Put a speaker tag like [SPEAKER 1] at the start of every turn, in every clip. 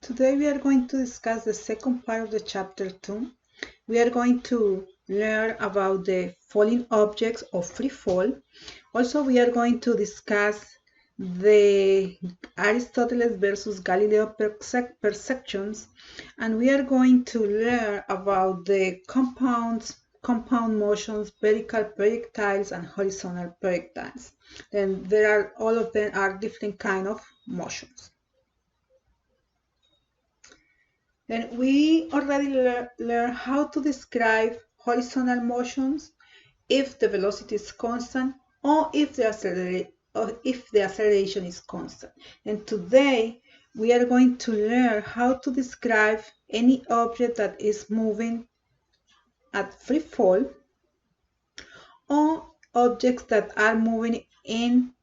[SPEAKER 1] Today we are going to discuss the second part of the chapter 2. We are going to learn about the falling objects of free fall. Also, we are going to discuss the Aristotle versus Galileo perceptions, and we are going to learn about the compound motions, vertical projectiles, and horizontal projectiles. Then all of them are different kind of motions. Then we already learned how to describe horizontal motions if the velocity is constant or if the acceleration is constant. And today we are going to learn how to describe any object that is moving at free fall or objects that are moving in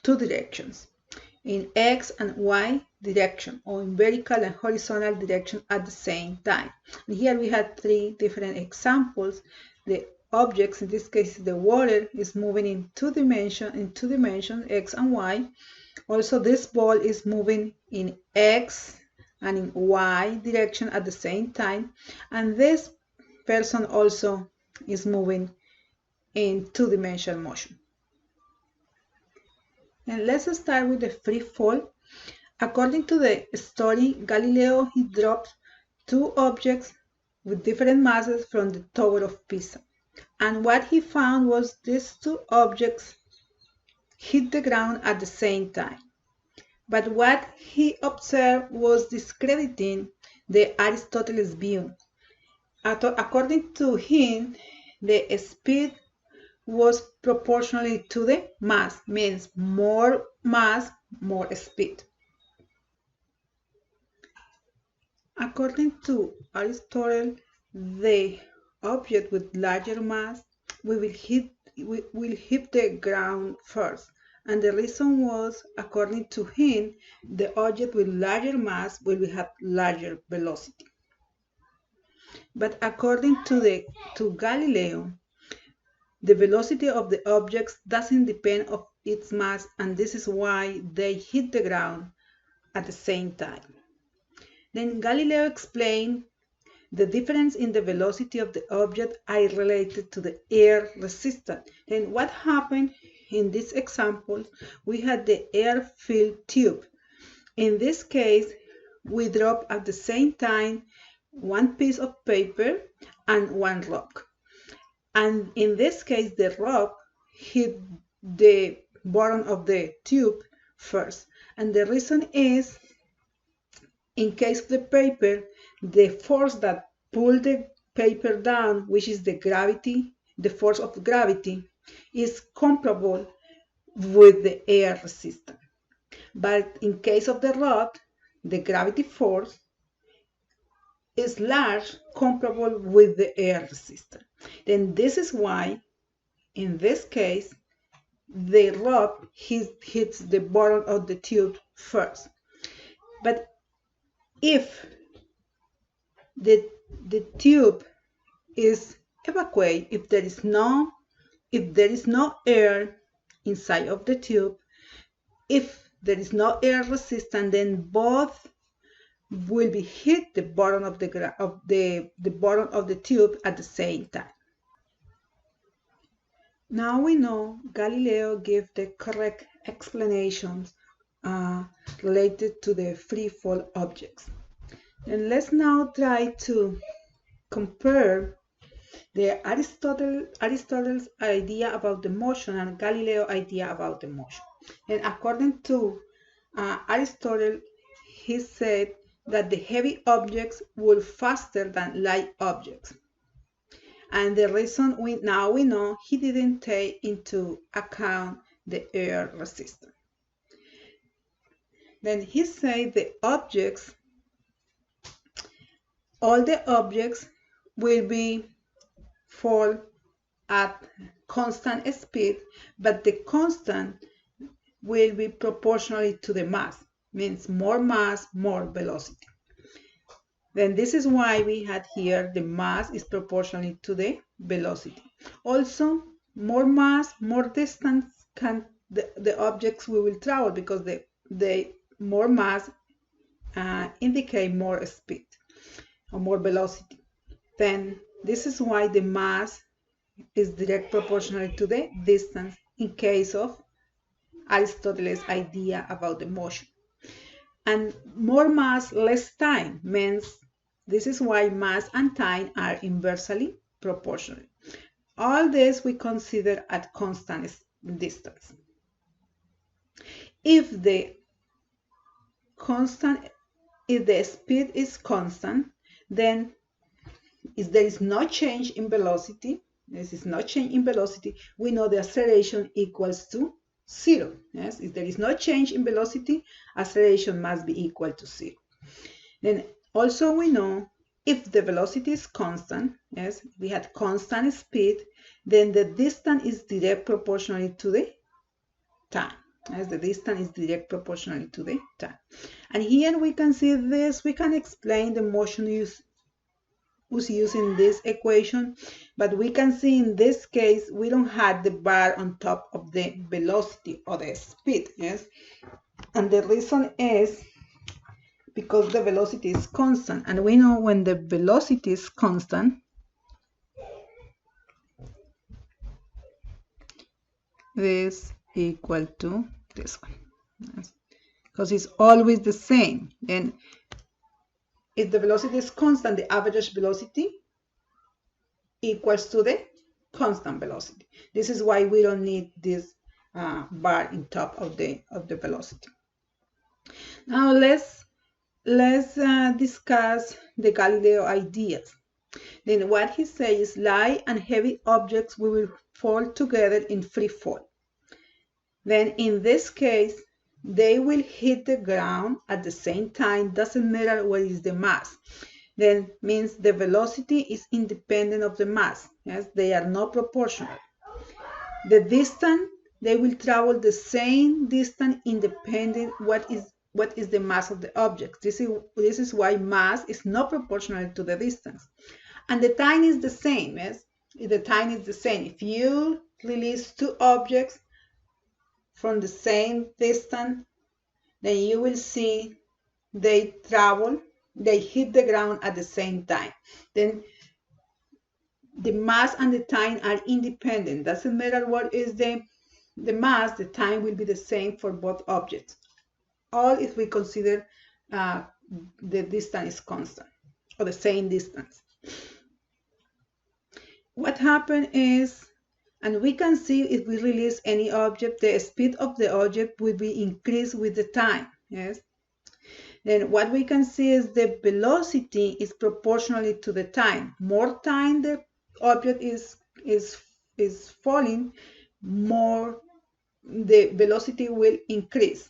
[SPEAKER 1] two directions, in X and Y direction, or in vertical and horizontal direction at the same time. And here we have three different examples. The objects, in this case the water, is moving in two dimensions, X and Y. Also this ball is moving in X and in Y direction at the same time, and this person also is moving in two-dimensional motion. And let's start with the free fall. According to the story, Galileo, he dropped two objects with different masses from the Tower of Pisa. And what he found was these two objects hit the ground at the same time. But what he observed was discrediting the Aristotle's view. According to him, the speed was proportionally to the mass, means more mass, more speed. According to Aristotle, the object with larger mass will hit the ground first, and the reason was, according to him, the object with larger mass will have larger velocity. But according to Galileo, the velocity of the objects doesn't depend on its mass, and this is why they hit the ground at the same time. Then Galileo explained the difference in the velocity of the object are related to the air resistance. And what happened in this example, we had the air-filled tube. In this case, we drop at the same time one piece of paper and one rock. And in this case, the rock hit the bottom of the tube first. And the reason is, in case of the paper, the force that pulled the paper down, which is the gravity, the force of gravity, is comparable with the air resistance. But in case of the rock, the gravity force is large, comparable with the air resistance. Then this is why, in this case, the rock hits the bottom of the tube first. But if the tube is evacuated, if there is no air inside of the tube, if there is no air resistance, then both will be hit the bottom of the bottom of the tube at the same time. Now we know Galileo gave the correct explanations related to the free fall objects. And let's now try to compare the Aristotle's idea about the motion and Galileo's idea about the motion. And according to Aristotle, he said that the heavy objects will faster than light objects. And the reason we know he didn't take into account the air resistance. Then he said all the objects will fall at constant speed, but the constant will be proportionally to the mass, means more mass, more velocity. Then this is why we had here the mass is proportionally to the velocity. Also, more mass, more distance can the objects we will travel, because the more mass indicate more speed or more velocity. Then this is why the mass is direct proportional to the distance in case of Aristotle's idea about the motion. And more mass, less time means this is why mass and time are inversely proportional. All this we consider at constant distance. If the speed is constant, then if there is no change in velocity, we know the acceleration equals to 0. Yes, if there is no change in velocity, acceleration must be equal to 0. Then also we know if the velocity is constant, yes, we had constant speed, then the distance is direct proportional to the time. As the distance is direct proportional to the time. And here we can see this, we can explain the motion was using this equation, but we can see in this case we don't have the bar on top of the velocity or the speed, yes, and the reason is because the velocity is constant, and we know when the velocity is constant, this equal to this one, yes, because it's always the same. And if the velocity is constant, the average velocity equals to the constant velocity. This is why we don't need this bar in top of the velocity. Now let's discuss the Galileo ideas. Then what he says is light and heavy objects will fall together in free fall. Then in this case, they will hit the ground at the same time, doesn't matter what is the mass. Then means the velocity is independent of the mass. Yes, they are not proportional. The distance, they will travel the same distance independent what is the mass of the object. This is why mass is not proportional to the distance. And the time is the same, yes? The time is the same. If you release two objects from the same distance, then you will see they hit the ground at the same time. Then the mass and the time are independent. Doesn't matter what is the mass, the time will be the same for both objects. All if we consider the distance is constant or the same distance. What happens is, and we can see if we release any object, the speed of the object will be increased with the time. Yes. Then what we can see is the velocity is proportionally to the time. More time the object is falling, more the velocity will increase.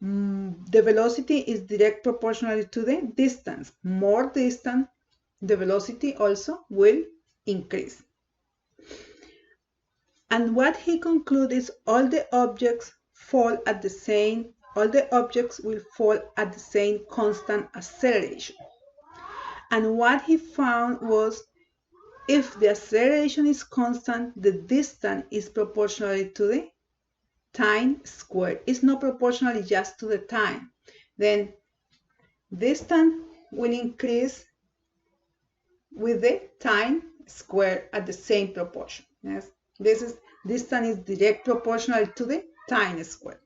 [SPEAKER 1] The velocity is direct proportional to the distance. More distance, the velocity also will increase. And what he concludes is all the objects will fall at the same constant acceleration. And what he found was if the acceleration is constant, the distance is proportional to the time squared. It's not proportional just to the time. Then distance will increase with the time squared at the same proportion. Yes, distance is direct proportional to the time squared.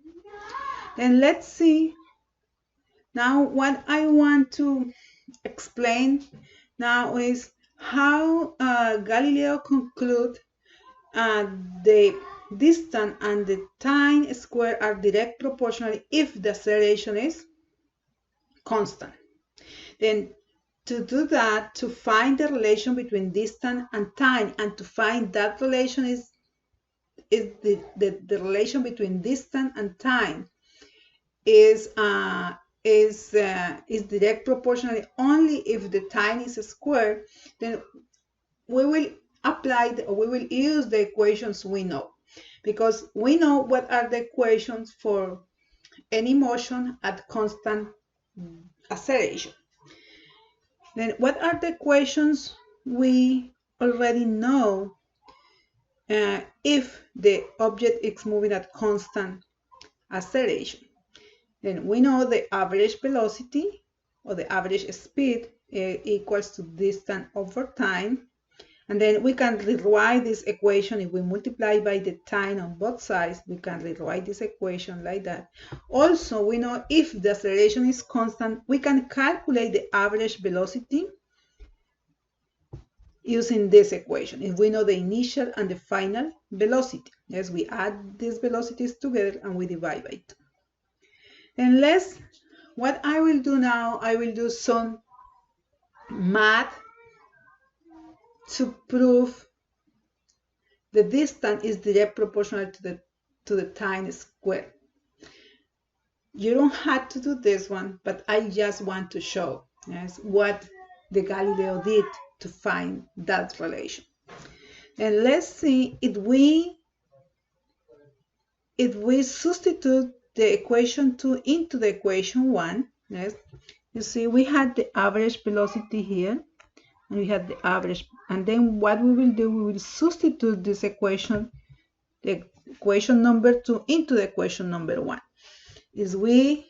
[SPEAKER 1] Then let's see now what I want to explain now is how Galileo conclude the distance and the time squared are direct proportional if the acceleration is constant. Then to do that, to find the relation between distance and time, and to find that relation is the relation between distance and time is direct proportional only if the time is squared. Then we will we will use the equations we know, because we know what are the equations for any motion at constant acceleration. Then what are the equations we already know if the object is moving at constant acceleration? Then we know the average velocity or the average speed equals to distance over time. And then we can rewrite this equation. If we multiply by the time on both sides, we can rewrite this equation like that. Also, we know if the acceleration is constant, we can calculate the average velocity using this equation. If we know the initial and the final velocity, yes, we add these velocities together and we divide by 2. And what I will do now, I will do some math to prove the distance is direct proportional to the time squared. You don't have to do this one, but I just want to show, yes, what the Galileo did to find that relation. And let's see if we substitute the equation 2 into the equation 1. Yes, you see we had the average velocity here, and we had the average, and then what we will do, we will substitute this equation, the equation number 2 into the equation number 1. Is we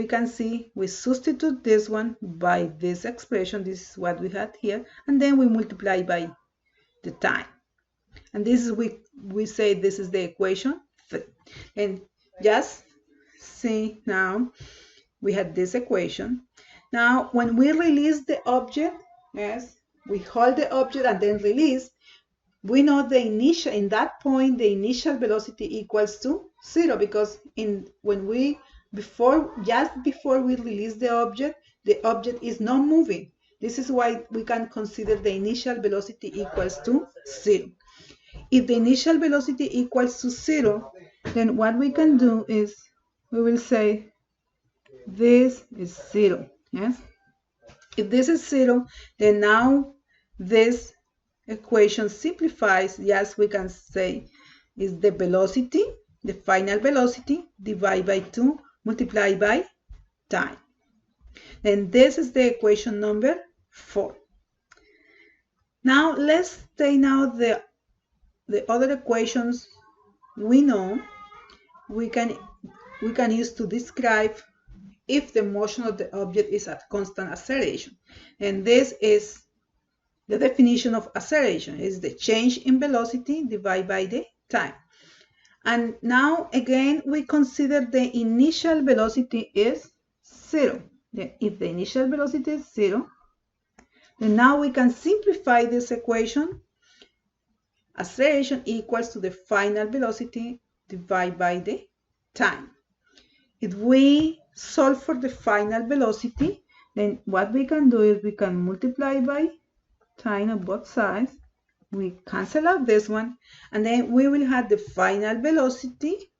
[SPEAKER 1] can see we substitute this one by this expression. This is what we had here, and then we multiply by the time, and this is we say this is the equation 3. And just see, now we had this equation. Now when we release the object, yes, we hold the object and then release, we know the initial, in that point, the initial velocity equals to 0, because just before we release the object is not moving. This is why we can consider the initial velocity equals to 0. If the initial velocity equals to 0, then what we can do is we will say this is 0. Yes? If this is 0, then now this equation simplifies. Yes, we can say is the velocity, the final velocity, divided by 2, multiplied by time. Then this is the equation number 4. Now let's take now the other equations we know we can use to describe if the motion of the object is at constant acceleration. And this is the definition of acceleration, is the change in velocity divided by the time. And now again we consider the initial velocity is 0. Then if the initial velocity is 0, then now we can simplify this equation. Acceleration equals to the final velocity divided by the time. If we solve for the final velocity, then what we can do is we can multiply by time on both sides. We cancel out this one, and then we will have the final velocity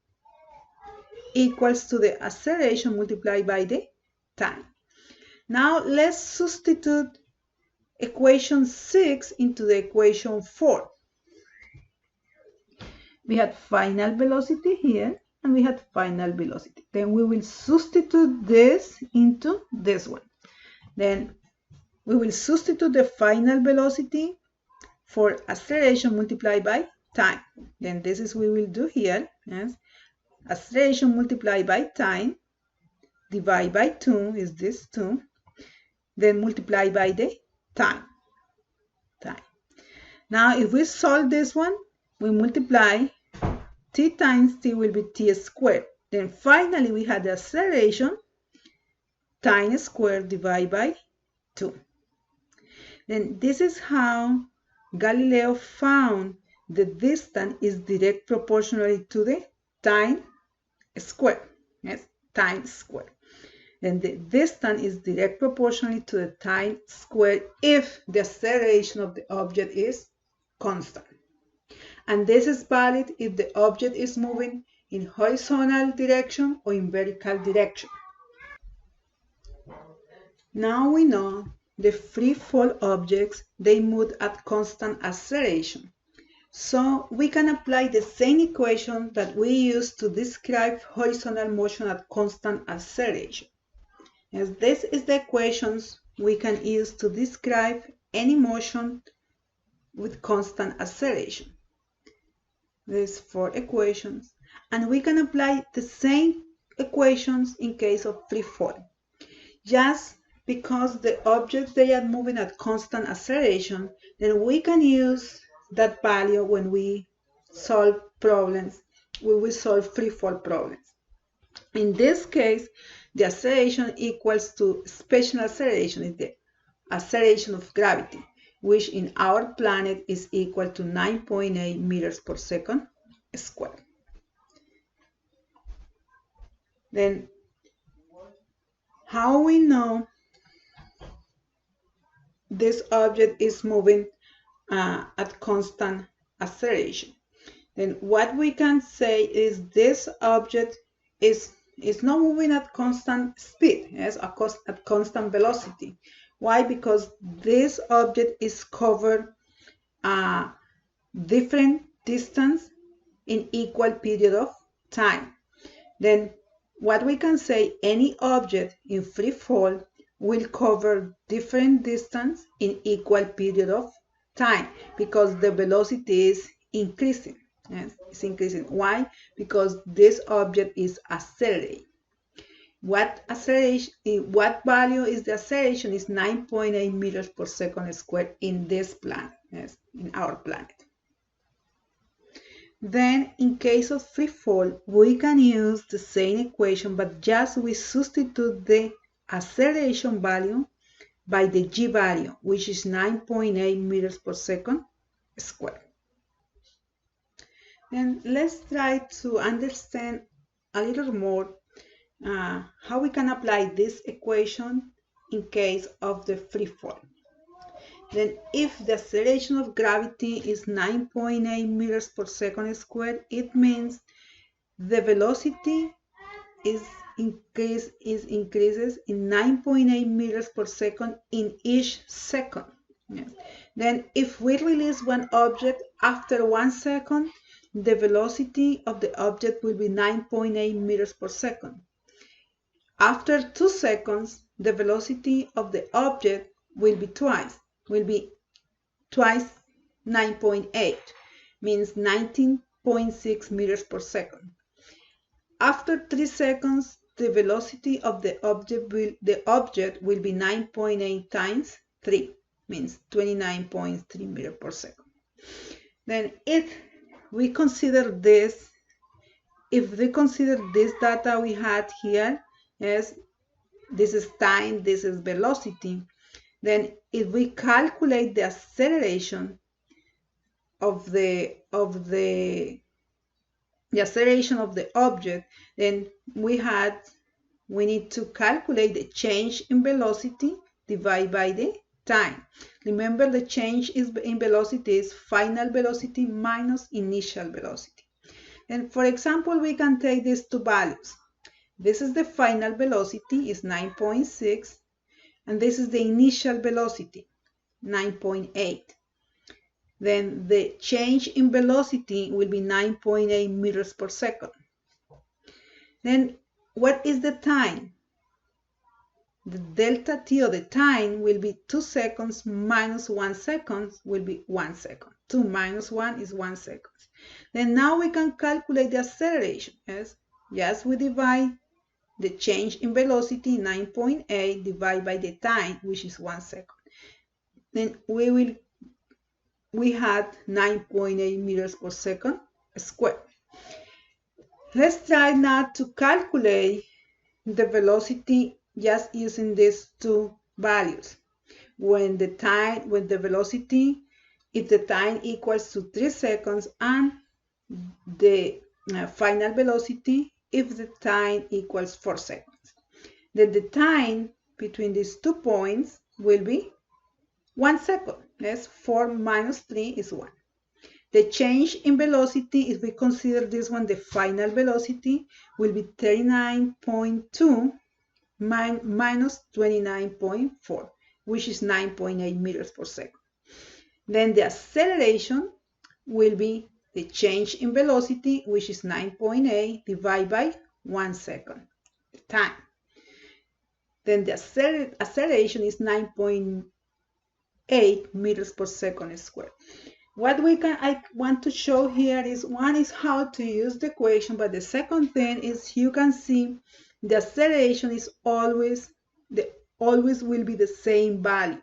[SPEAKER 1] equals to the acceleration multiplied by the time. Now let's substitute equation 6 into the equation 4. We had final velocity here, and we had final velocity. Then we will substitute this into this one. Then we will substitute the final velocity for acceleration multiplied by time. Then this is what we will do here. Yes? Acceleration multiplied by time, divided by 2 is this 2. Then multiply by the time. Now if we solve this one, we multiply t times t will be t squared. Then finally we had the acceleration time squared divided by 2. Then this is how Galileo found the distance is direct proportionally to the time squared. Yes, time squared. Then the distance is direct proportionally to the time squared if the acceleration of the object is constant. And this is valid if the object is moving in horizontal direction or in vertical direction. Now we know the free fall objects, they move at constant acceleration. So we can apply the same equation that we used to describe horizontal motion at constant acceleration. As this is the equations we can use to describe any motion with constant acceleration. There's 4 equations, and we can apply the same equations in case of free fall. Just because the objects they are moving at constant acceleration, then we can use that value when we solve problems, when we solve free fall problems. In this case, the acceleration equals to special acceleration, is the acceleration of gravity, which in our planet is equal to 9.8 meters per second squared. Then, how we know this object is moving at constant acceleration? Then what we can say is this object is not moving at constant speed, yes, at constant velocity. Why? Because this object is covered a different distance in equal period of time. Then what we can say, any object in free fall will cover different distance in equal period of time because the velocity is increasing. Yes, it's increasing. Why? Because this object is accelerating. What value is the acceleration? Is 9.8 meters per second squared in this planet, yes, in our planet. Then, in case of free fall, we can use the same equation, but just we substitute the acceleration value by the g value, which is 9.8 meters per second squared. And let's try to understand a little more how we can apply this equation in case of the free fall. Then if the acceleration of gravity is 9.8 meters per second squared, it means the velocity increases in 9.8 meters per second in each second. Yes. Then if we release one object after 1 second, the velocity of the object will be 9.8 meters per second. After 2 seconds, the velocity of the object will be twice 9.8, means 19.6 meters per second. After 3 seconds, the velocity of the object will be 9.8 times 3, means 29.3 meters per second. Then if we consider this data we had here, yes, this is time, this is velocity, then if we calculate the acceleration of the acceleration of the object, then we need to calculate the change in velocity divided by the time. Remember, the change in velocity is final velocity minus initial velocity. And for example, we can take these two values. This is the final velocity, is 9.6, and this is the initial velocity, 9.8. Then the change in velocity will be 9.8 meters per second. Then what is the time? The delta t of the time will be 2 seconds minus 1 second will be 1 second. 2 minus 1 is 1 second. Then now we can calculate the acceleration. Yes, yes, we divide the change in velocity 9.8 divided by the time, which is 1 second. Then we had 9.8 meters per second squared. Let's try now to calculate the velocity just using these two values. When the velocity, if the time equals to 3 seconds, and the final velocity if the time equals 4 seconds. Then the time between these 2 points will be 1 second. Yes, 4 minus 3 is 1. The change in velocity, if we consider this one the final velocity, will be 39.2 minus 29.4, which is 9.8 meters per second. Then the acceleration will be the change in velocity, which is 9.8 divided by 1 second, the time. Then the acceleration is 9.8 meters per second squared. What I want to show here is, one is how to use the equation, but the second thing is you can see the acceleration is always will be the same value.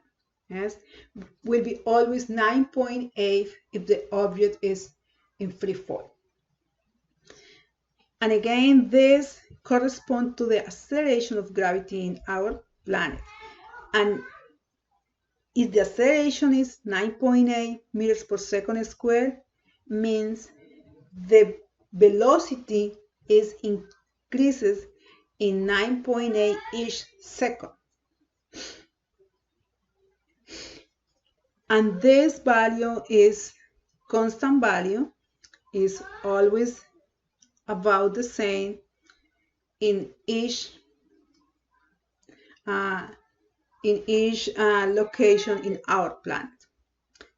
[SPEAKER 1] Yes, will be always 9.8 if the object is in free fall. And again, this corresponds to the acceleration of gravity in our planet. And if the acceleration is 9.8 meters per second squared, means the velocity is increases in 9.8 each second. And this value is constant value, is always about the same in each location in our planet.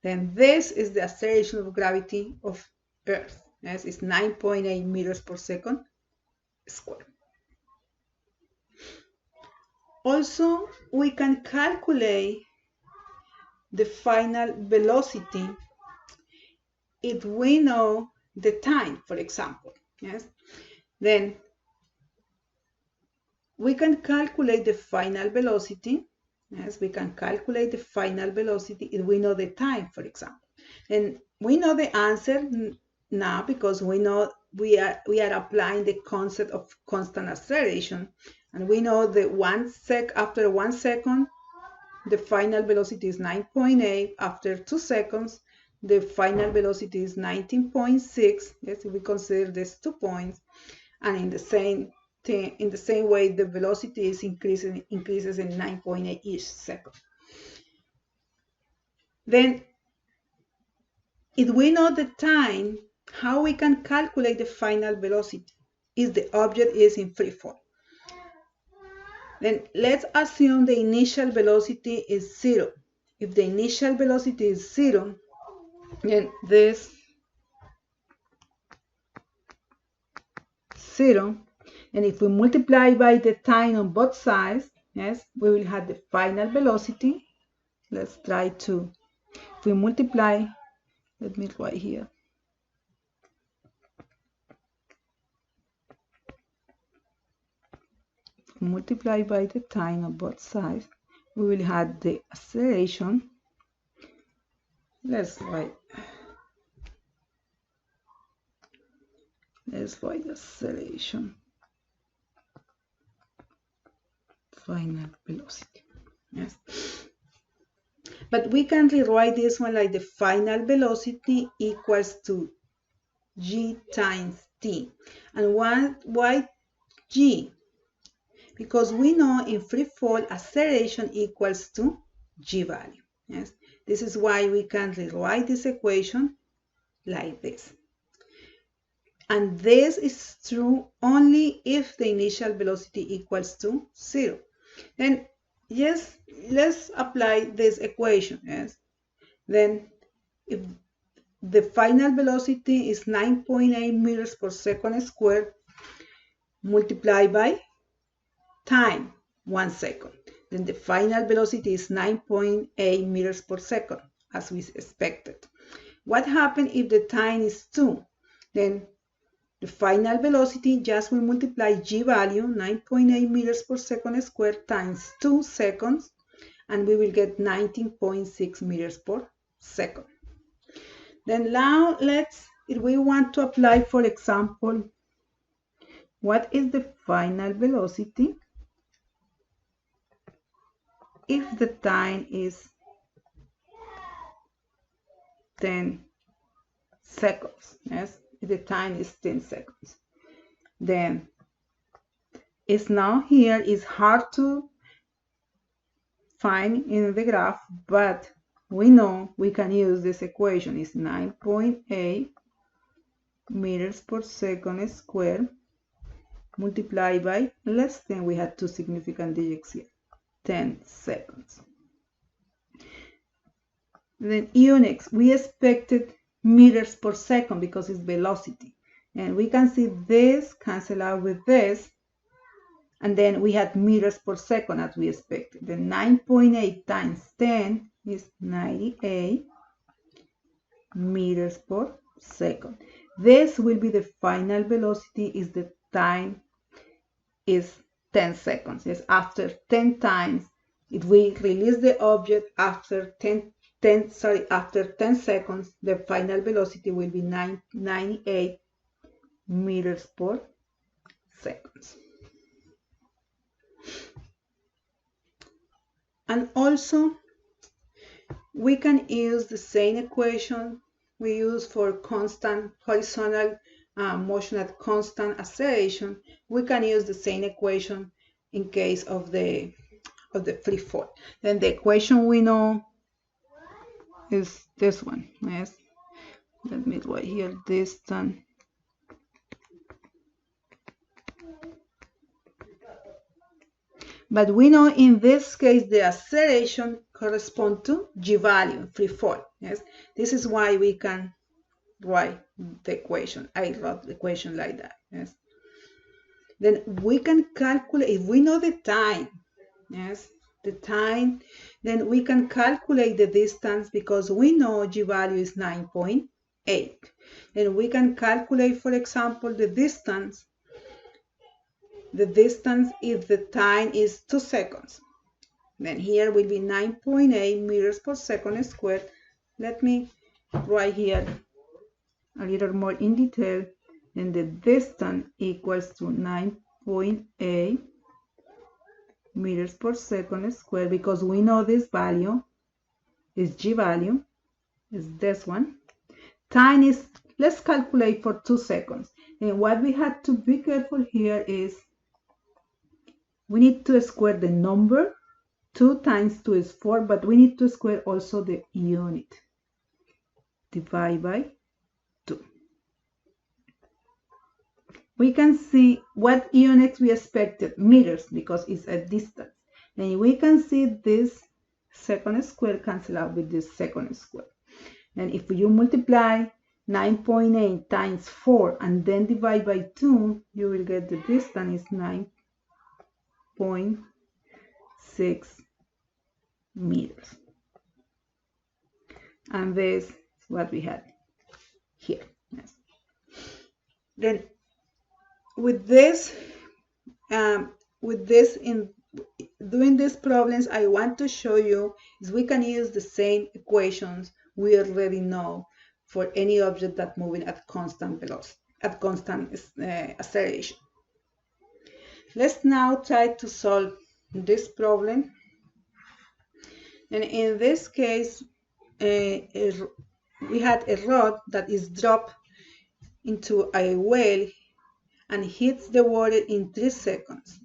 [SPEAKER 1] Then this is the acceleration of gravity of Earth. Yes, it's 9.8 meters per second squared. Also, we can calculate the final velocity if we know the time, for example. Yes, then we can calculate the final velocity. Yes, we can calculate the final velocity if we know the time, for example. And we know the answer now because we know we are applying the concept of constant acceleration, and we know that after 1 second the final velocity is 9.8. After 2 seconds the final velocity is 19.6. Yes, if we consider these 2 points, and in the same way the velocity is increases in 9.8 each second. Then if we know the time, how we can calculate the final velocity if the object is in free fall? Then let's assume the initial velocity is 0. If the initial velocity is 0, then this 0, and if we multiply by the time on both sides, yes, we will have the final velocity. Let's try to, if we multiply, let me write here. Multiply by the time on both sides, we will have the acceleration. Let's write the acceleration, final velocity. Yes, but we can rewrite this one like the final velocity equals to g times t. And why g? Because we know in free fall acceleration equals to g value. Yes, this is why we can rewrite this equation like this. And this is true only if the initial velocity equals to 0. Then yes, let's apply this equation. Yes, then if the final velocity is 9.8 meters per second squared multiplied by time, 1 second, then the final velocity is 9.8 meters per second, as we expected. What happens if the time is 2? Then the final velocity just will multiply g value, 9.8 meters per second squared, times 2 seconds, and we will get 19.6 meters per second. Then now if we want to apply, for example, what is the final velocity if the time is 10 seconds? Yes, if the time is 10 seconds. Then it's now here is hard to find in the graph, but we know we can use this equation. It's 9.8 meters per second squared multiplied by less than, we had 2 significant digits here, 10 seconds. Then units, we expected meters per second because it's velocity. And we can see this cancel out with this. And then we had meters per second as we expected. Then 9.8 times 10 is 98 meters per second. This will be the final velocity is the time is 10 seconds. Yes, after 10 times it will release the object after 10 seconds, the final velocity will be 98 meters per second. And also, we can use the same equation we use for constant horizontal motion at constant acceleration. We can use the same equation in case of the free fall. Then the equation we know is this one. Yes, let me write here distance but we know in this case the acceleration corresponds to g value, free fall. Yes, this is why we can write the equation. I wrote the equation like that. Yes, then we can calculate if we know the time. Yes, the time, then we can calculate the distance because we know g value is 9.8. And we can calculate, for example, the distance if the time is 2 seconds. Then here will be 9.8 meters per second squared. Let me write here a little more in detail. And the distance equals to 9.8 meters per second squared because we know this value is g value, is this one. Time is, let's calculate for 2 seconds. And what we have to be careful here is we need to square the number. 2 times 2 is 4, but we need to square also the unit. Divide by 2. We can see what units we expected, meters, because it's a distance. And we can see this second square cancel out with this second square. And if you multiply 9.8 times 4 and then divide by 2, you will get the distance is 9.6 meters. And this is what we had here. Yes. Then with this in doing these problems, I want to show you is we can use the same equations we already know for any object that moving at constant velocity, at constant acceleration. Let's now try to solve this problem. And in this case, we had a rod that is dropped into a well and hits the water in 3 seconds.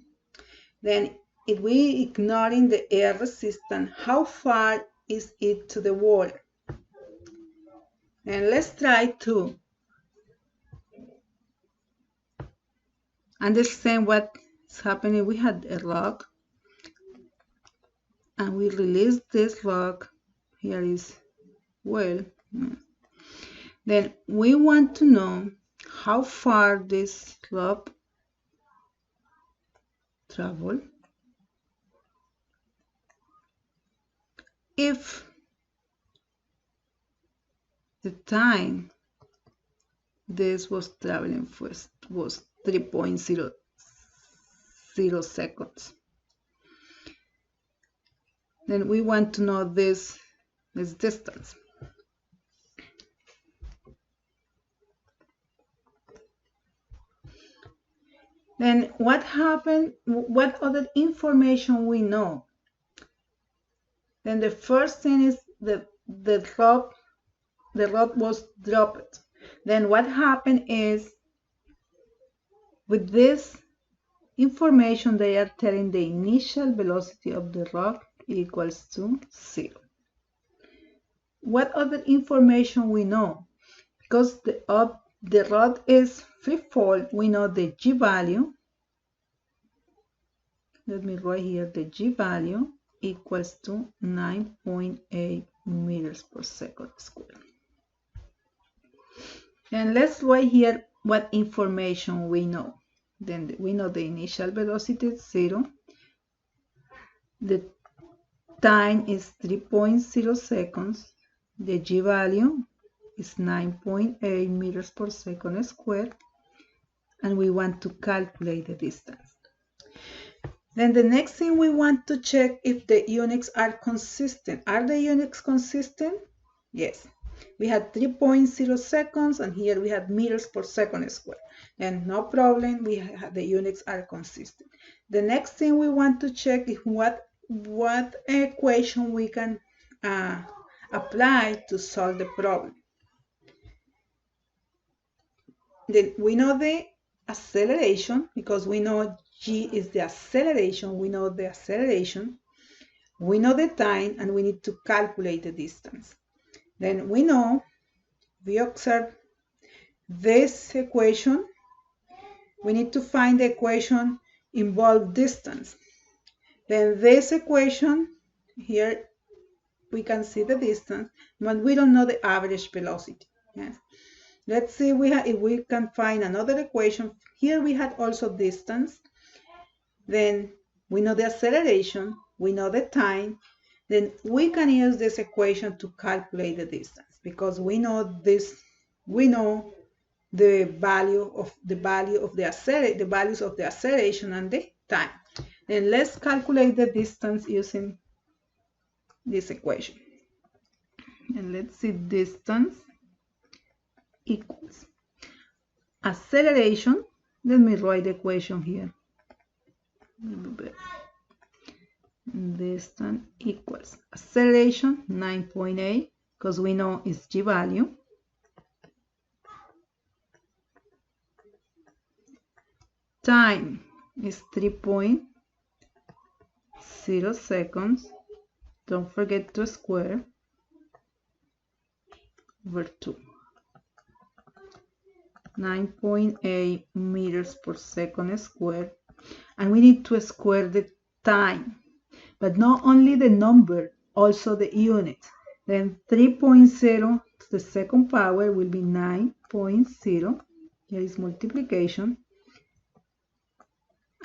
[SPEAKER 1] Then if we ignoring the air resistance, how far is it to the water? And let's try to understand what is happening. We had a rock and we release this rock. Here is well. Then we want to know how far this rock travel if the time this was traveling first was 3.00 seconds. Then we want to know this distance. Then what happened? What other information we know? Then the first thing is the rod was dropped. Then what happened is with this information they are telling the initial velocity of the rock equals to 0. What other information we know? Because the rod is free fall, we know the g value. Let me write here the g value equals to 9.8 meters per second squared. And let's write here what information we know. Then we know the initial velocity is 0. The time is 3.0 seconds. The g value is 9.8 meters per second squared, and we want to calculate the distance. Then the next thing we want to check if the units are consistent. Are the units consistent? Yes. We had 3.0 seconds, and here we had meters per second squared. And no problem, the units are consistent. The next thing we want to check is what equation we can apply to solve the problem. Then we know the acceleration, because we know g is the acceleration. We know the acceleration. We know the time, and we need to calculate the distance. Then we know, we observe this equation. We need to find the equation involve distance. Then this equation, here we can see the distance, but we don't know the average velocity. Yes. Let's see if we can find another equation. Here we had also distance. Then we know the acceleration, we know the time. Then we can use this equation to calculate the distance, because we know this. We know the values of the acceleration and the time. Then let's calculate the distance using this equation. And let's see, distance equals acceleration. Let me write the equation here. Distance equals acceleration 9.8, because we know it's g value, time is 3.0 seconds, don't forget to square, over 2, 9.8 meters per second squared, and we need to square the time. But not only the number, also the unit. Then 3.0 to the second power will be 9.0. Here is multiplication.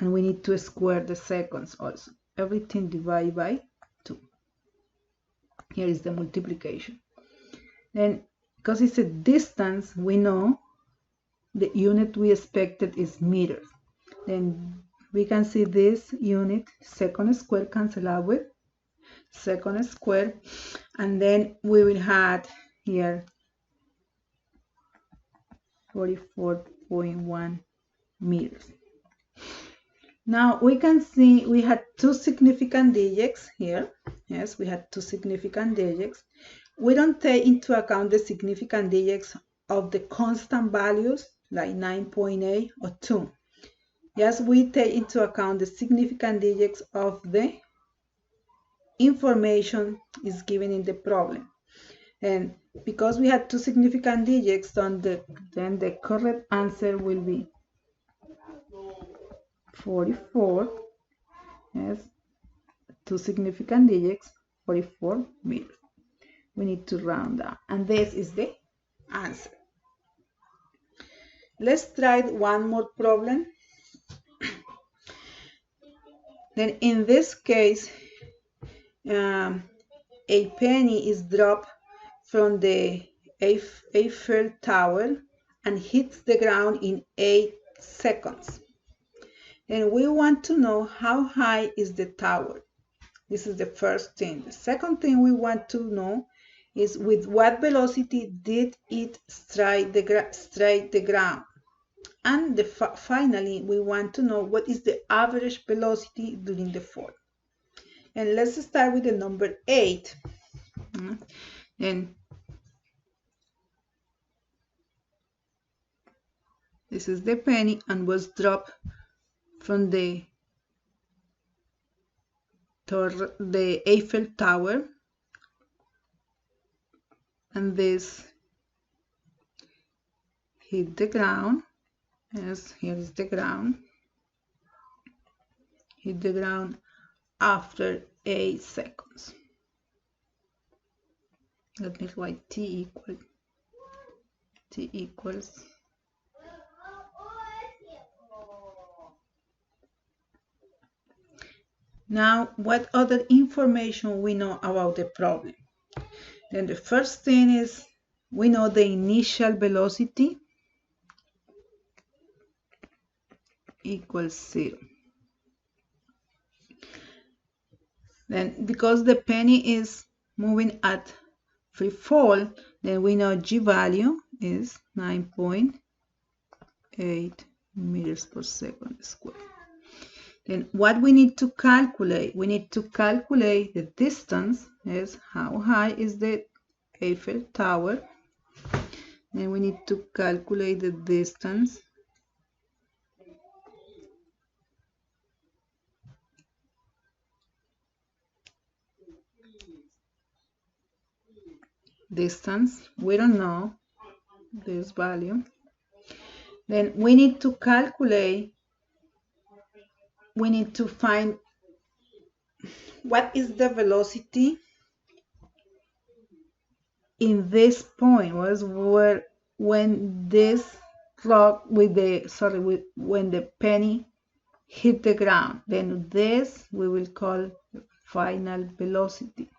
[SPEAKER 1] And we need to square the seconds also. Everything divided by 2. Here is the multiplication. Then, because it's a distance, we know the unit we expected is meters. Then we can see this unit, second square, cancel out with second square, and then we will have here 44.1 meters. Now we can see we had two significant digits here. Yes, we had two significant digits. We don't take into account the significant digits of the constant values like 9.8 or 2. Yes, we take into account the significant digits of the information is given in the problem. And because we had two significant digits, then the correct answer will be 44. Yes, two significant digits, 44 meters. We need to round down, and this is the answer. Let's try one more problem. Then in this case, a penny is dropped from the Eiffel Tower and hits the ground in 8 seconds. And we want to know how high is the tower. This is the first thing. The second thing we want to know is with what velocity did it strike the ground. And finally, we want to know what is the average velocity during the fall. And let's start with the number 8. And this is the penny and was dropped from the Eiffel Tower. And this hit the ground. Yes, here is the ground. Hit the ground after 8 seconds. Let me write T equals now what other information we know about the problem. Then the first thing is we know the initial velocity equals 0. Then because the penny is moving at free fall, then we know G value is 9.8 meters per second squared. Then what we need to calculate? We need to calculate the distance, is how high is the Eiffel Tower. Then we need to calculate the distance we don't know this value. Then we need to calculate, we need to find what is the velocity in this point, was where when this clock with the when the penny hit the ground. Then this we will call the final velocity.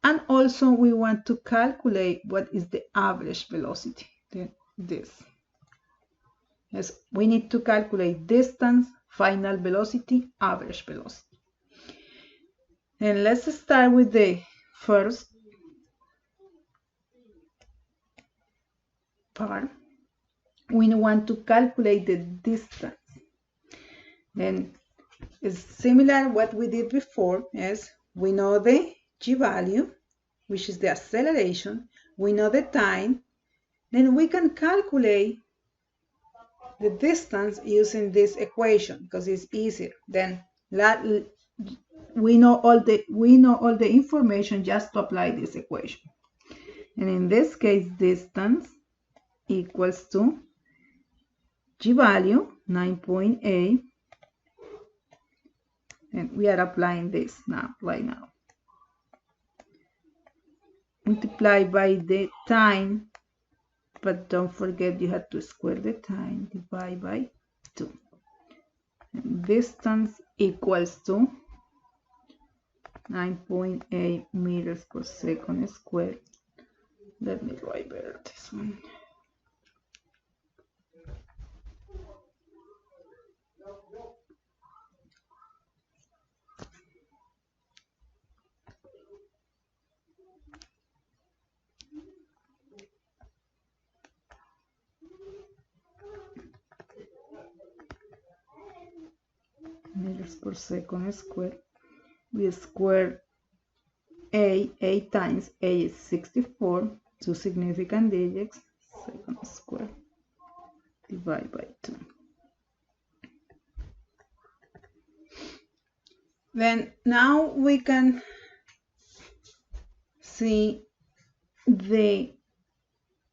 [SPEAKER 1] And also we want to calculate what is the average velocity. Then this. Yes, we need to calculate distance, final velocity, average velocity. And let's start with the first part. We want to calculate the distance. Then it's similar what we did before, as we know the G value, which is the acceleration, we know the time, then we can calculate the distance using this equation because it's easier. Then we know all the information just to apply this equation. And in this case, distance equals to G value 9.8, and we are applying this right now. Multiply by the time, but don't forget you have to square the time, divide by 2. And distance equals to 9.8 meters per second squared. Let me write better this one. Meters per second squared. We square a times a is 64, 2 significant digits, second square, divide by 2. Then now we can see the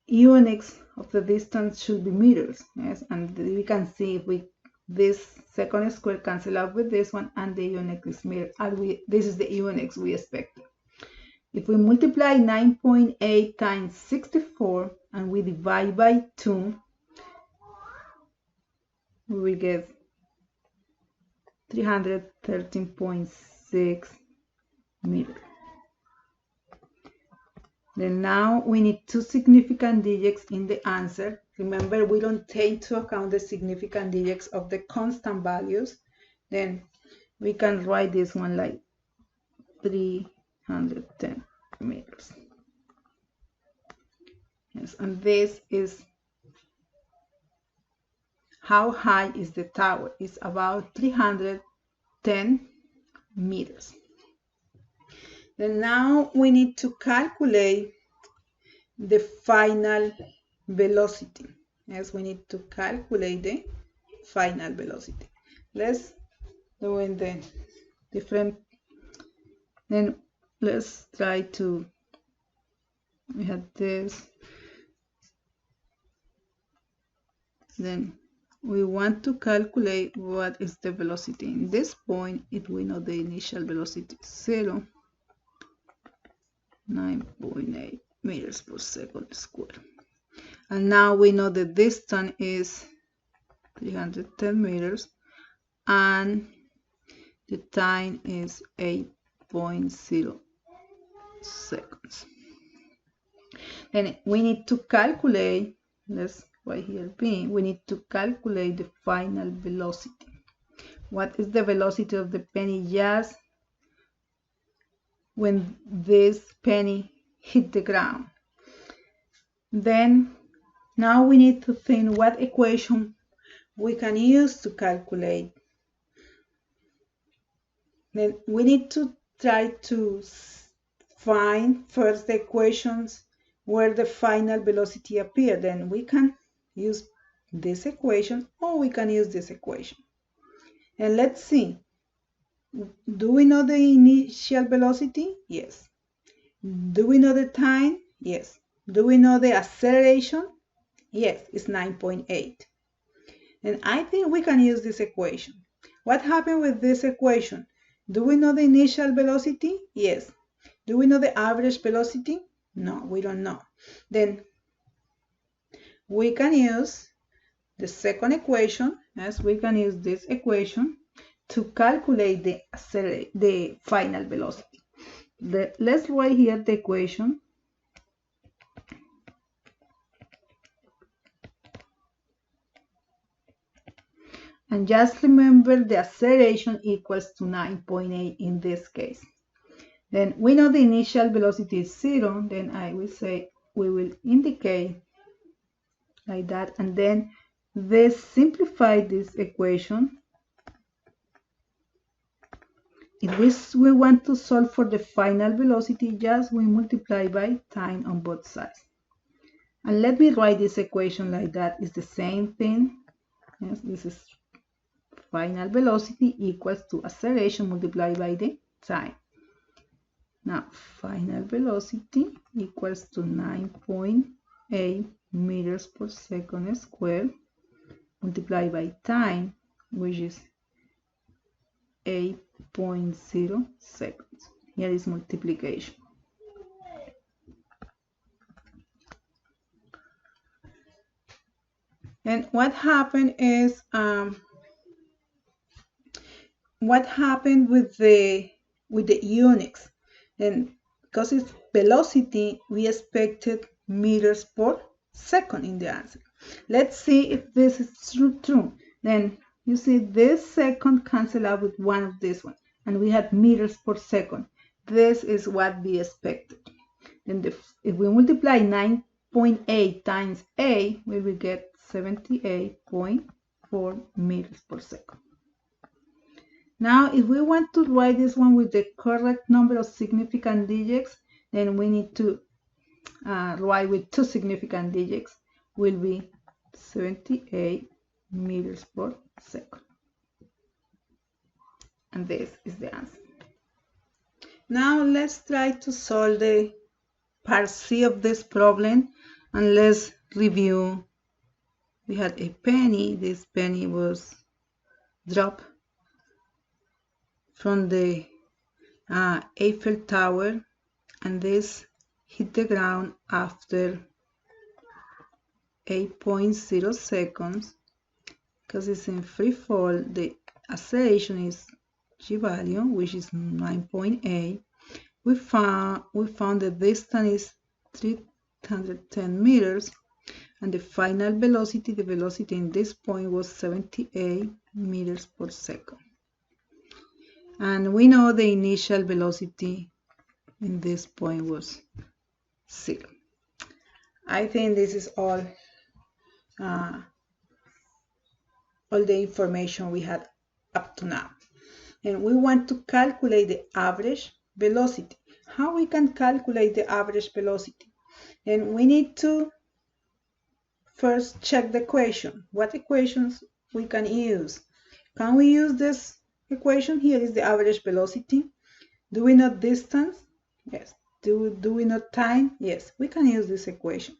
[SPEAKER 1] units of the distance should be meters, yes, and we can see if this second square cancel out with this one, and the unit is meter, and this is the units we expect. If we multiply 9.8 times 64 and we divide by 2, we will get 313.6 meters. Then now we need 2 significant digits in the answer. Remember, we don't take into account the significant digits of the constant values. Then we can write this one like 310 meters. Yes, and this is how high is the tower. It's about 310 meters. Then now we need to calculate the final velocity. Yes, we need to calculate the final velocity. Let's do in the different, then let's try to, we have this, then we want to calculate what is the velocity. In this point, if we know the initial velocity is 0, 9.8 meters per second squared. And now we know the distance is 310 meters and the time is 8.0 seconds. Then we need to calculate, let's write here B, we need to calculate the final velocity. What is the velocity of the penny just when this penny hit the ground? Then now we need to think what equation we can use to calculate. Then we need to try to find first the equations where the final velocity appears. Then we can use this equation or we can use this equation. And let's see. Do we know the initial velocity? Yes. Do we know the time? Yes. Do we know the acceleration? Yes, it's 9.8. And I think we can use this equation. What happened with this equation? Do we know the initial velocity? Yes. Do we know the average velocity? No, we don't know. Then we can use the second equation, as we can use this equation to calculate the final velocity. Let's write here the equation. And just remember the acceleration equals to 9.8 in this case. Then we know the initial velocity is 0. Then I will say we will indicate like that. And then let's simplify this equation. If we want to solve for the final velocity, just we multiply by time on both sides. And let me write this equation like that. It's the same thing. Yes, this is final velocity equals to acceleration multiplied by the time. Now, final velocity equals to 9.8 meters per second squared multiplied by time, which is 8.0 seconds. Here is multiplication. And what happened is, what happened with the units? And because it's velocity, we expected meters per second in the answer. Let's see if this is true. Then you see this second cancel out with one of this one, and we had meters per second. This is what we expected. Then if we multiply 9.8 times A, we will get 78.4 meters per second. Now, if we want to write this one with the correct number of significant digits, then we need to write with two significant digits, will be 78 meters per second. And this is the answer. Now, let's try to solve the part C of this problem, and let's review. We had a penny. This penny was dropped from the Eiffel Tower, and this hit the ground after 8.0 seconds. Because it's in free fall, the acceleration is g value, which is 9.8. We found the distance is 310 meters, and the final velocity, the velocity in this point was 78 meters per second. And we know the initial velocity in this point was 0. I think this is all the information we had up to now. And we want to calculate the average velocity. How we can calculate the average velocity? And we need to first check the equation. What equations we can use? Can we use this equation? Here is the average velocity. Do we know distance? Yes. Do we know time? Yes, we can use this equation.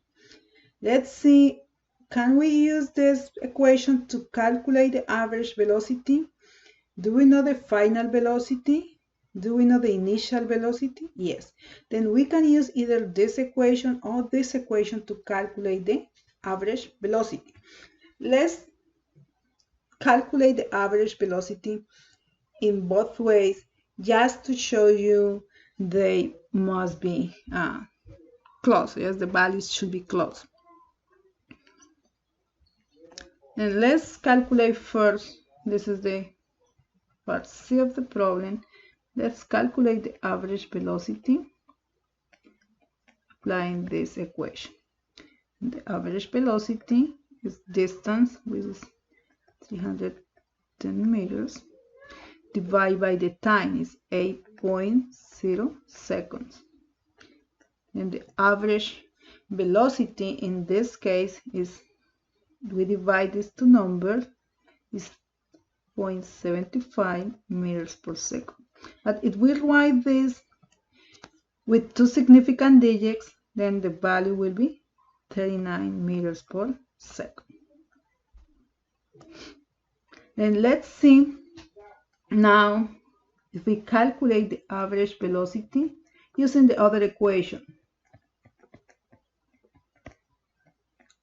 [SPEAKER 1] Let's see, can we use this equation to calculate the average velocity? Do we know the final velocity? Do we know the initial velocity? Yes. Then we can use either this equation or this equation to calculate the average velocity. Let's calculate the average velocity in both ways, just to show you they must be close. Yes, the values should be close. And let's calculate first. This is the part C of the problem. Let's calculate the average velocity applying this equation. The average velocity is distance, which is 310 meters, divided by the time is 8.0 seconds. And the average velocity in this case is, we divide these two numbers, is 0.75 meters per second. But if we write this with two significant digits, then the value will be 39 meters per second. Then let's see now if we calculate the average velocity using the other equation.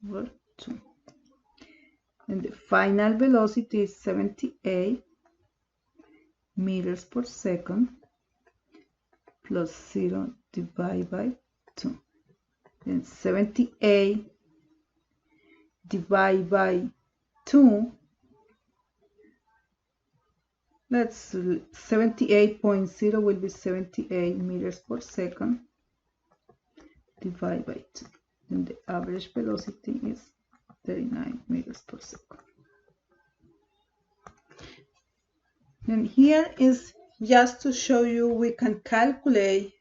[SPEAKER 1] Over 2. And the final velocity is 78 meters per second plus 0 divided by 2. Then 78 divided by 2, that's 78.0 will be 78 meters per second divided by 2. And the average velocity is 39 meters per second. And here is just to show you we can calculate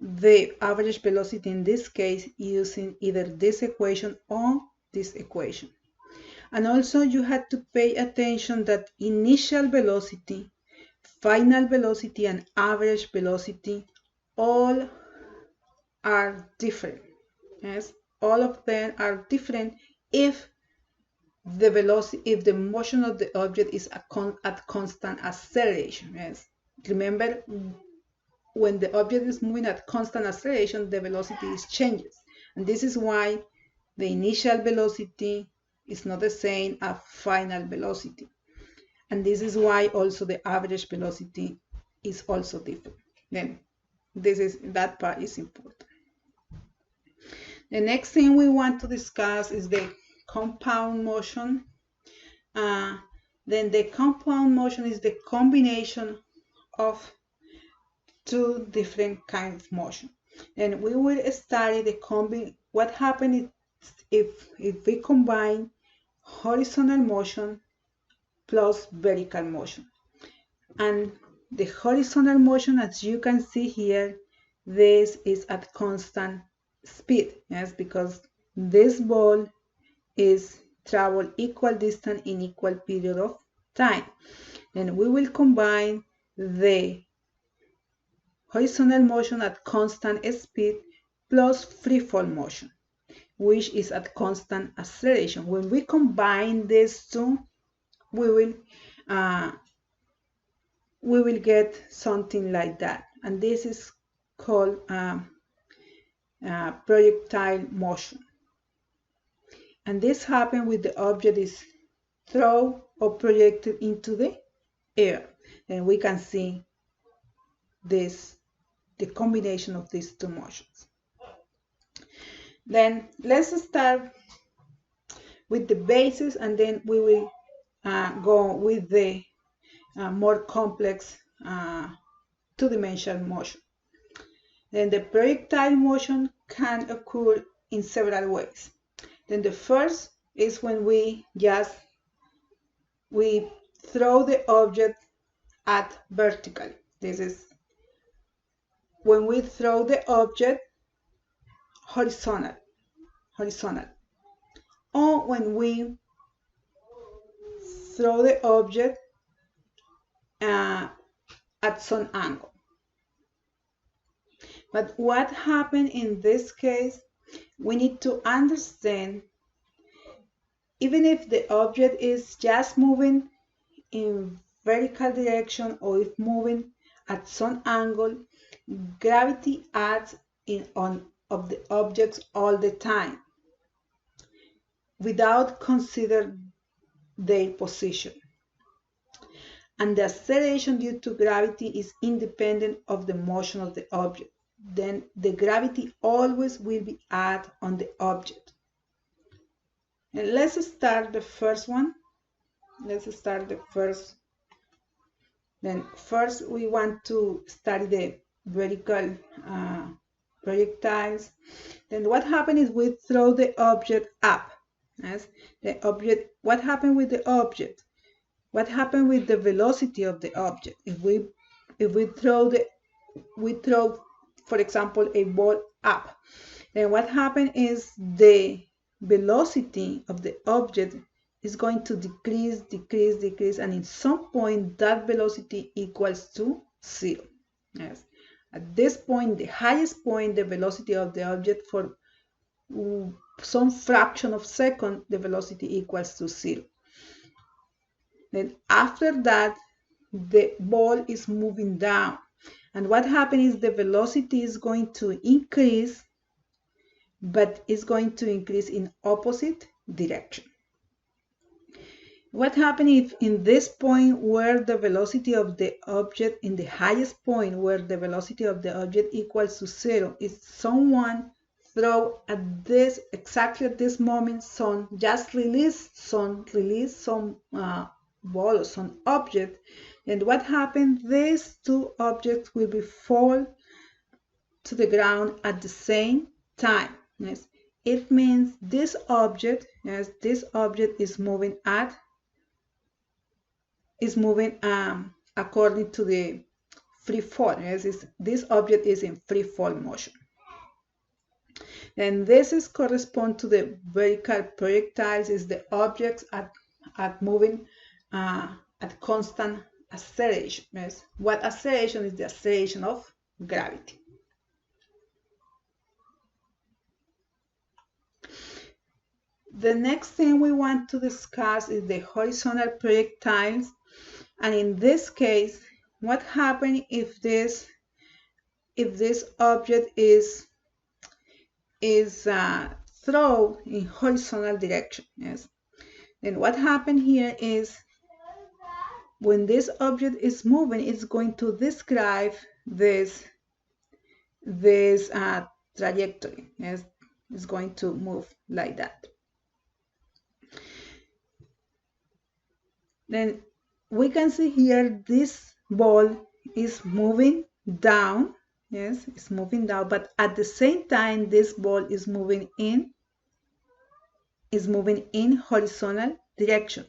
[SPEAKER 1] the average velocity in this case using either this equation or this equation. And also you have to pay attention that initial velocity, final velocity, and average velocity all are different. Yes, all of them are different if the velocity, if the motion of the object is at constant acceleration. Yes, remember, when the object is moving at constant acceleration, the velocity is changes, and this is why the initial velocity is not the same as final velocity, and this is why also the average velocity is also different. Then that part is important. The next thing we want to discuss is the compound motion. Then the compound motion is the combination of two different kinds of motion. And we will study what happens if we combine horizontal motion plus vertical motion. And the horizontal motion, as you can see here, this is at constant speed. Yes, because this ball is travel equal distance in equal period of time. And we will combine the horizontal motion at constant speed plus free fall motion, which is at constant acceleration. When we combine these two, we will get something like that, and this is called projectile motion. And this happens when the object is thrown or projected into the air. And we can see this, the combination of these two motions. Then let's start with the basis, and then we will go with the more complex two-dimensional motion. Then the projectile motion can occur in several ways. Then the first is when we throw the object at vertically. This is when we throw the object horizontal, or when we throw the object at some angle. But what happened in this case, we need to understand, even if the object is just moving in vertical direction or if moving at some angle, gravity acts of the objects all the time without considering their position. And the acceleration due to gravity is independent of the motion of the object. then the gravity always will be added on the object. And let's start the first one. Let's start the first. Then first we want to study the vertical projectiles. Then what happens is we throw the object up. Yes, the object. What happened with the object? What happened with the velocity of the object? If we throw, for example, a ball up, then what happened is the velocity of the object is going to decrease, and in some point that velocity equals to 0. Yes. At this point, the highest point, the velocity of the object, for some fraction of second, the velocity equals to 0. Then after that, the ball is moving down. And what happens is the velocity is going to increase, but it's going to increase in opposite direction. What happens if in this point where the velocity of the object, in the highest point where the velocity of the object equals to 0, is someone throw at this, exactly at this moment, release some ball or some object, and what happens, these two objects will be fall to the ground at the same time. Yes, it means this object, yes, this object is moving according to the free fall. Yes, this object is in free fall motion. And this is correspond to the vertical projectiles, is the objects at moving at constant acceleration. Yes. What acceleration is? The acceleration of gravity. The next thing we want to discuss is the horizontal projectiles. And in this case, what happens if this object is thrown in horizontal direction? Yes. Then what happens here is, when this object is moving, it's going to describe this trajectory. Yes, it's going to move like that. Then we can see here this ball is moving down. Yes, it's moving down, but at the same time this ball is moving in horizontal direction.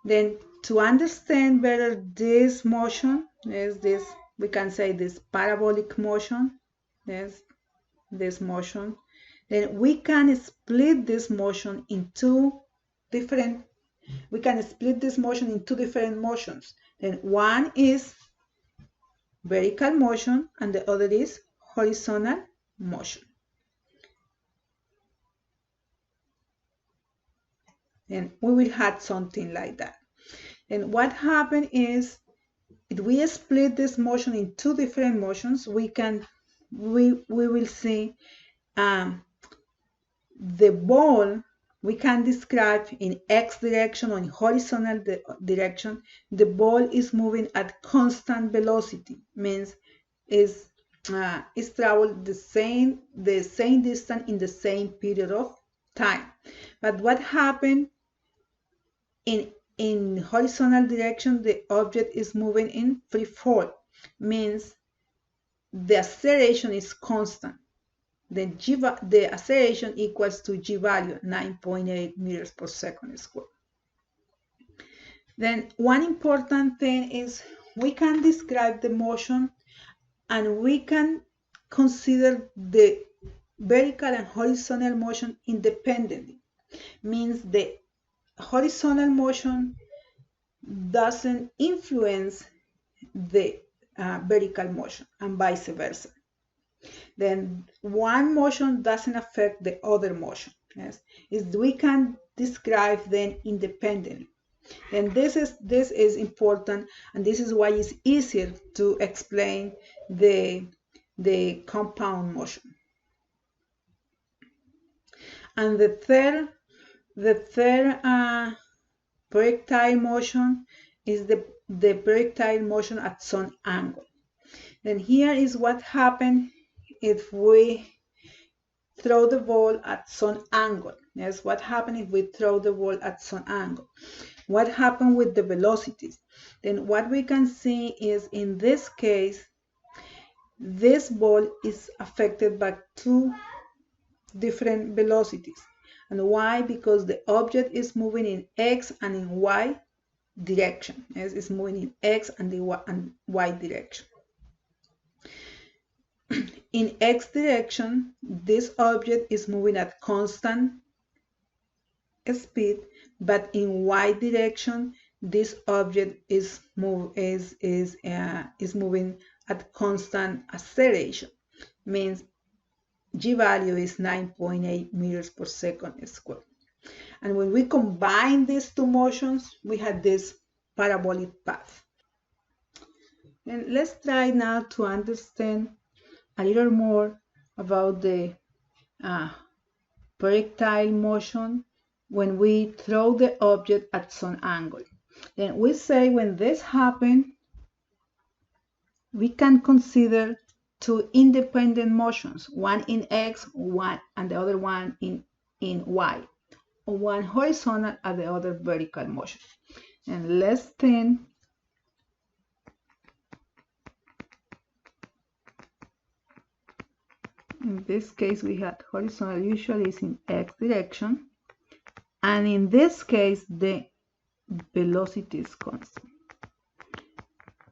[SPEAKER 1] Then to understand better this motion, is this, we can say this parabolic motion, yes, this motion, then we can split this motion in two different motions. Then one is vertical motion and the other is horizontal motion. And we will have something like that. And what happens is, if we split this motion in two different motions, we will see the ball, we can describe in X direction or in horizontal direction. The ball is moving at constant velocity, means it's traveled the same distance in the same period of time. But what happened in horizontal direction, the object is moving in free fall, means the acceleration is constant. The acceleration equals to g value, 9.8 meters per second squared. Then one important thing is, we can describe the motion and we can consider the vertical and horizontal motion independently. Means the horizontal motion doesn't influence the vertical motion and vice versa. Then one motion doesn't affect the other motion. Yes, we can describe them independently. And this is important, and this is why it's easier to explain the compound motion. And the third projectile motion is the projectile motion at some angle. Then here is what happened if we throw the ball at some angle. Yes, what happened if we throw the ball at some angle? What happened with the velocities? Then what we can see is in this case, this ball is affected by two different velocities. And why? Because the object is moving in X and in Y direction. Yes, it's moving in X and the Y direction. In X direction, this object is moving at constant speed, but in Y direction, this object is moving at constant acceleration. Means G value is 9.8 meters per second squared. And when we combine these two motions, we have this parabolic path. And let's try now to understand a little more about the projectile motion when we throw the object at some angle. Then we say when this happens, we can consider two independent motions, one in X, one and the other one in Y, one horizontal and the other vertical motion. And let's think in this case we had horizontal, usually is in X direction, and in this case the velocity is constant.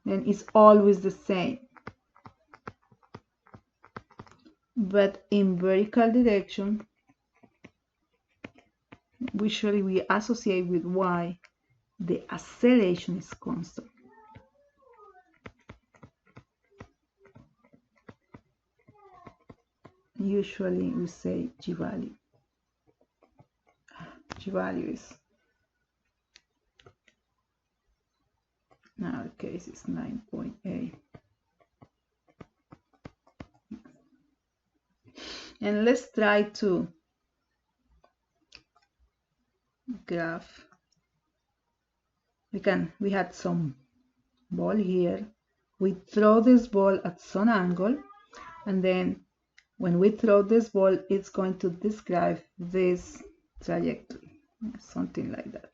[SPEAKER 1] Then it's always the same. But in vertical direction, usually we associate with Y, the acceleration is constant. Usually we say G value. G value is, in our case, is 9.8. And let's try to graph. We had some ball here. We throw this ball at some angle, and then when we throw this ball, it's going to describe this trajectory, something like that.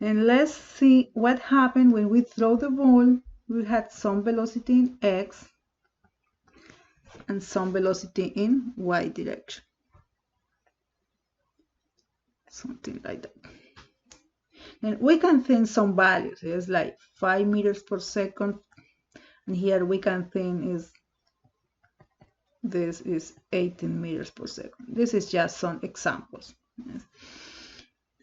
[SPEAKER 1] And let's see what happened when we throw the ball. We had some velocity in X and some velocity in Y direction. Something like that. And we can think some values. It's like 5 meters per second. And here we can think this is 18 meters per second. This is just some examples. Yes.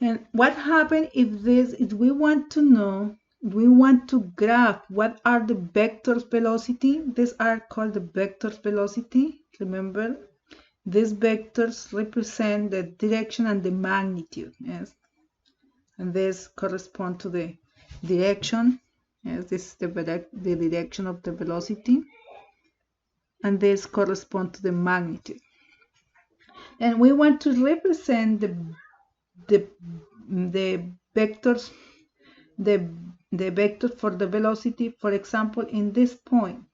[SPEAKER 1] And what happens if we want to know, we want to graph what are the vectors velocity. These are called the vectors velocity. Remember, these vectors represent the direction and the magnitude. Yes, and this correspond to the direction. Yes, this is the direction of the velocity, and this correspond to the magnitude. And we want to represent the vectors, the vector for the velocity, for example, in this point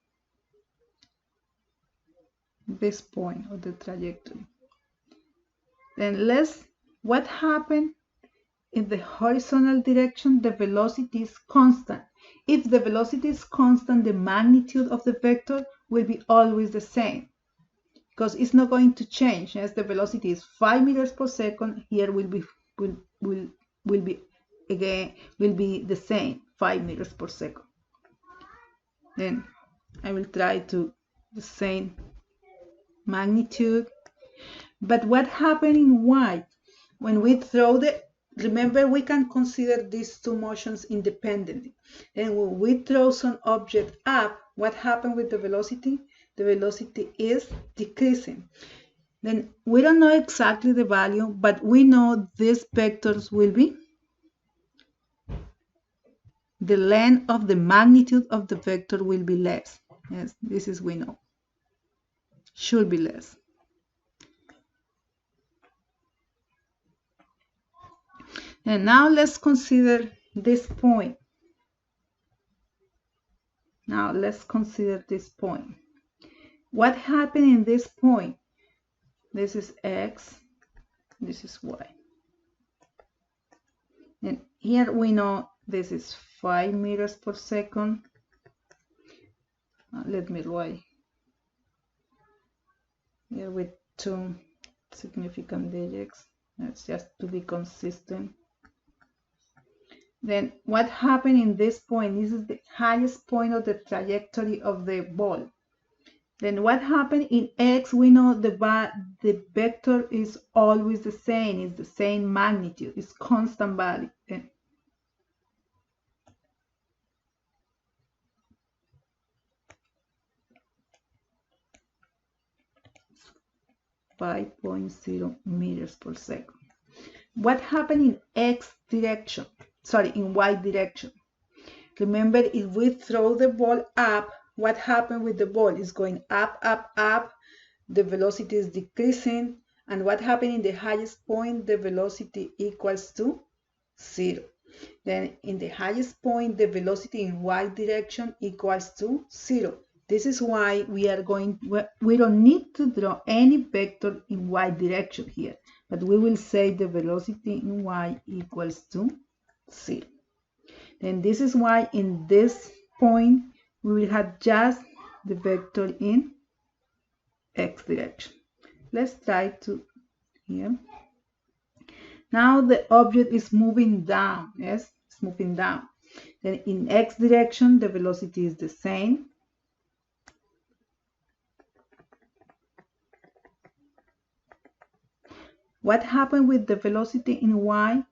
[SPEAKER 1] of the trajectory. Then what happened in the horizontal direction? The velocity is constant. If the velocity is constant, the magnitude of the vector will be always the same, because it's not going to change. As the velocity is 5 meters per second, here will be the same, 5 meters per second. Then I will try to the same magnitude. But what happened in Y? When we throw remember, we can consider these two motions independently. And when we throw some object up, what happened with the velocity? The velocity is decreasing. Then we don't know exactly the value, but we know these vectors will be the length of the magnitude of the vector will be less. Yes, this is we know. Should be less. And now let's consider this point. Now let's consider this point. What happened in this point? This is x, this is y. And here we know this is 5 meters per second. Let me write here with 2 significant digits. That's just to be consistent. Then what happened in this point? This is the highest point of the trajectory of the ball. Then what happened in x? We know the vector is always the same. It's the same magnitude. It's constant value. 5.0 meters per second. What happened in x direction? Sorry, in y direction. Remember, if we throw the ball up, what happened with the ball? It's going up, up, up. The velocity is decreasing. And what happened in the highest point? The velocity equals to 0. Then in the highest point, the velocity in y direction equals to 0. This is why we don't need to draw any vector in y direction here, but we will say the velocity in y equals to 0. Then this is why in this point, we will have just the vector in x direction. Let's try to here. Now the object is moving down, yes, it's moving down. Then in x direction, the velocity is the same. What happened with the velocity in y?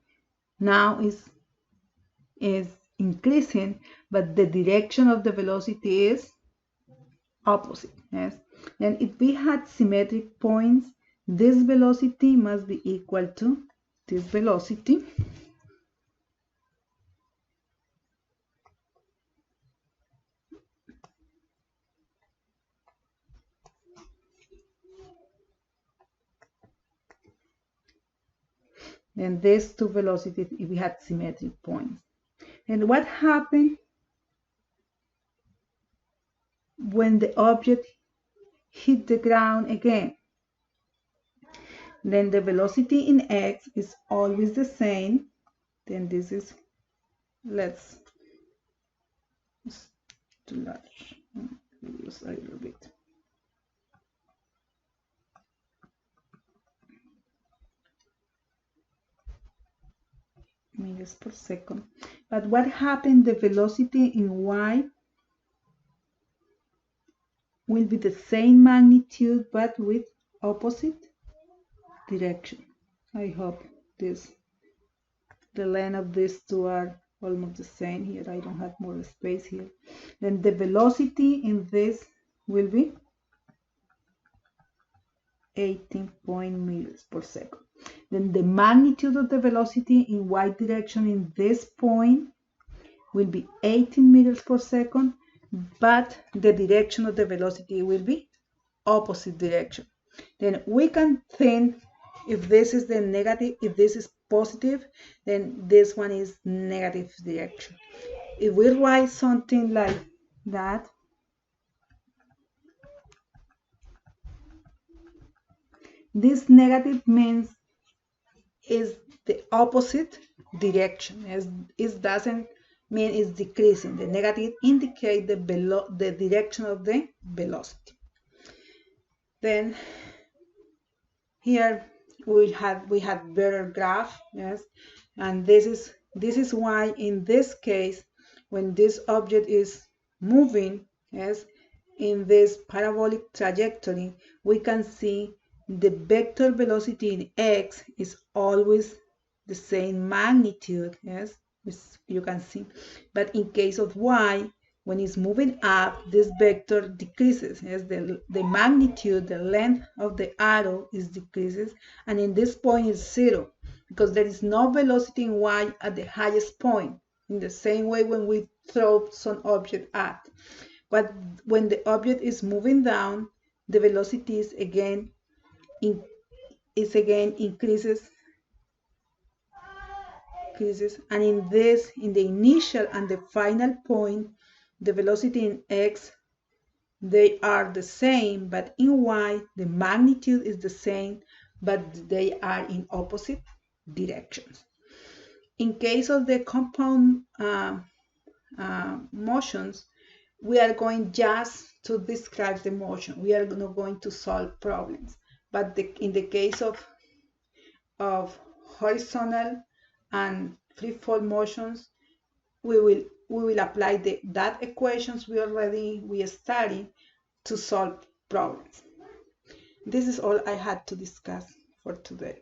[SPEAKER 1] Now is increasing, but the direction of the velocity is opposite. Yes. And if we had symmetric points, this velocity must be equal to this velocity. And these two velocities if we had symmetric points. And what happened when the object hit the ground again? Then the velocity in x is always the same. Then this is, let's too large. Use a little bit. Meters per second. But what happened? The velocity in y will be the same magnitude but with opposite direction. I hope the length of these two are almost the same. Here I don't have more space here. Then the velocity in this will be 18 meters per second. Then the magnitude of the velocity in y direction in this point will be 18 meters per second, but the direction of the velocity will be opposite direction. Then we can think if this is the negative, if this is positive, then this one is negative direction. If we write something like that, this negative means is the opposite direction. It doesn't mean it's decreasing. The negative indicates the direction of the velocity. Then here we had better graph, yes, and this is why in this case, when this object is moving, yes, in this parabolic trajectory, we can see the vector velocity in x is always the same magnitude, yes, as you can see. But in case of y, when it's moving up, this vector decreases, yes, the magnitude, the length of the arrow is decreases, and in this point is 0, because there is no velocity in y at the highest point, in the same way when we throw some object up. But when the object is moving down, the velocity is again increases, and in the initial and the final point, the velocity in x, they are the same, but in y, the magnitude is the same, but they are in opposite directions. In case of the compound motions, we are going just to describe the motion. We are not going to solve problems. But in the case of horizontal and free fall motions, we will apply that equations we studied to solve problems. This is all I had to discuss for today.